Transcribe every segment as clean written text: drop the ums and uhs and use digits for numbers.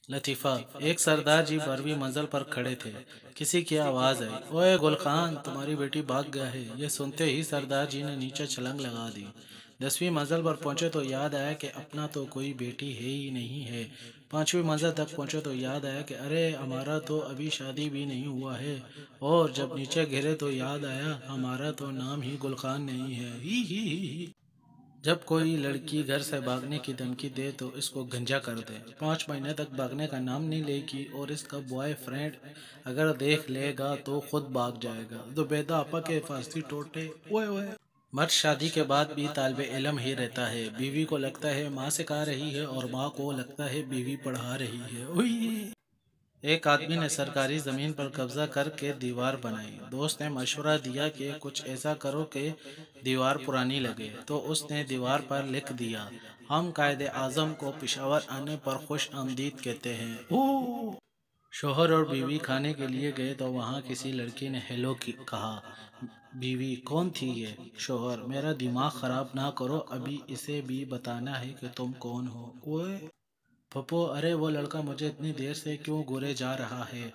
लतीफ़ा। एक सरदार जी 12वीं मंजिल पर खड़े थे। किसी की आवाज़ आई, ओए गुलखान, तुम्हारी बेटी भाग गया है। ये सुनते ही सरदार जी ने नीचे छलांग लगा दी। 10वीं मंजिल पर पहुंचे तो याद आया कि अपना तो कोई बेटी है ही नहीं है। 5वीं मंजिल तक पहुंचे तो याद आया कि अरे हमारा तो अभी शादी भी नहीं हुआ है। और जब नीचे गिरे तो याद आया हमारा तो नाम ही गुलखान नहीं है। ही। जब कोई लड़की घर से भागने की धमकी दे तो इसको गंजा कर दे। 5 महीने तक भागने का नाम नहीं लेगी और इसका बॉयफ्रेंड अगर देख लेगा तो खुद भाग जाएगा। तो बेदा आपा के फांसी टोटे। ओए ओए। मर्द शादी के बाद भी तालिबे इल्म ही रहता है। बीवी को लगता है माँ सिखा रही है और माँ को लगता है बीवी पढ़ा रही है। ओए। एक आदमी ने सरकारी जमीन पर कब्जा करके दीवार बनाई। दोस्त ने मशवरा दिया कि कुछ ऐसा करो कि दीवार पुरानी लगे। तो उसने दीवार पर लिख दिया, हम कायदे आजम को पिशावर आने पर खुश आमदीद कहते हैं। ओह! शोहर और बीवी खाने के लिए गए तो वहाँ किसी लड़की ने हेलो कहा। बीवी, कौन थी ये? शोहर, मेरा दिमाग खराब ना करो, अभी इसे भी बताना है कि तुम कौन हो। ओए पप्पो, अरे वो लड़का मुझे इतनी देर से क्यों घूरे जा रहा है?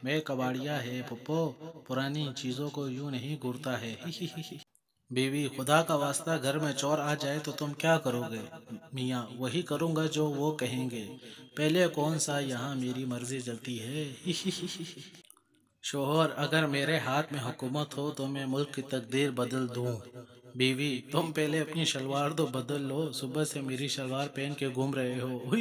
मैं कबाड़िया है पप्पो, पुरानी चीजों को यूं नहीं घूरता है। ही। बीवी, खुदा का वास्ता घर में चोर आ जाए तो तुम क्या करोगे? मियाँ, वही करूँगा जो वो कहेंगे। पहले कौन सा यहाँ मेरी मर्जी चलती है। ही। शोहर, अगर मेरे हाथ में हुकूमत हो तो मैं मुल्क की तकदीर बदल दूं। बीवी, तुम पहले अपनी शलवार तो बदल लो, सुबह से मेरी शलवार पहन के घूम रहे हो।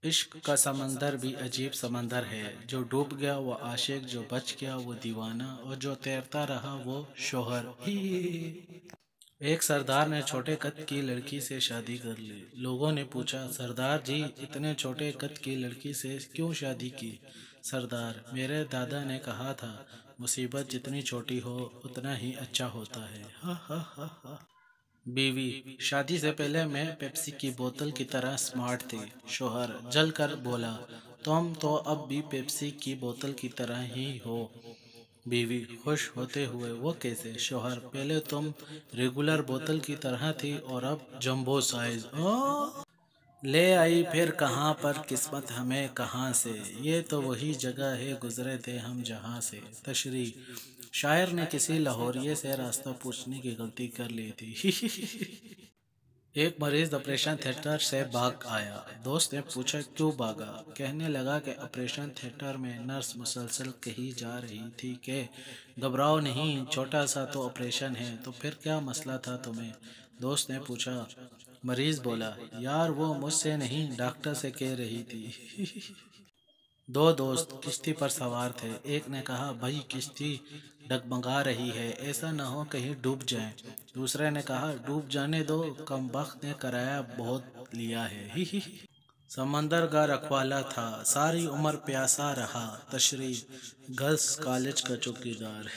इश्क का समंदर भी अजीब समंदर है। जो डूब गया वो आशिक, जो बच गया वो दीवाना, और जो तैरता रहा वो शोहर। ही। एक सरदार ने छोटे कद की लड़की से शादी कर ली। लोगों ने पूछा, सरदार जी इतने छोटे कद की लड़की से क्यों शादी की? सरदार, मेरे दादा ने कहा था मुसीबत जितनी छोटी हो उतना ही अच्छा होता है। हा हा हा हा। बीवी, शादी से पहले मैं पेप्सी की बोतल की तरह स्मार्ट थी। शोहर जल कर बोला, तुम तो अब भी पेप्सी की बोतल की तरह ही हो। बीवी खुश होते हुए, वो कैसे? शोहर, पहले तुम रेगुलर बोतल की तरह थी और अब जंबो साइज। ले आई फिर कहाँ पर किस्मत हमें कहाँ से, ये तो वही जगह है गुजरे थे हम जहाँ से। तशरी, शायर ने किसी लाहौरिये से रास्ता पूछने की गलती कर ली थी। एक मरीज ऑपरेशन थिएटर से भाग आया। दोस्त ने पूछा क्यों भागा? कहने लगा कि ऑपरेशन थिएटर में नर्स मुसलसल कही जा रही थी कि घबराओ नहीं, छोटा सा तो ऑपरेशन है। तो फिर क्या मसला था तुम्हें? दोस्त ने पूछा। मरीज बोला, यार वो मुझसे नहीं डॉक्टर से कह रही थी। दो दोस्त किश्ती पर सवार थे। एक ने कहा, भाई किश्ती डगमगा रही है, ऐसा ना हो कहीं डूब जाए। दूसरे ने कहा, डूब जाने दो, कमबख्त ने किराया बहुत लिया है। ही। समंदर का रखवाला था, सारी उम्र प्यासा रहा। तशरी, गर्ल्स कॉलेज का चौकीदार।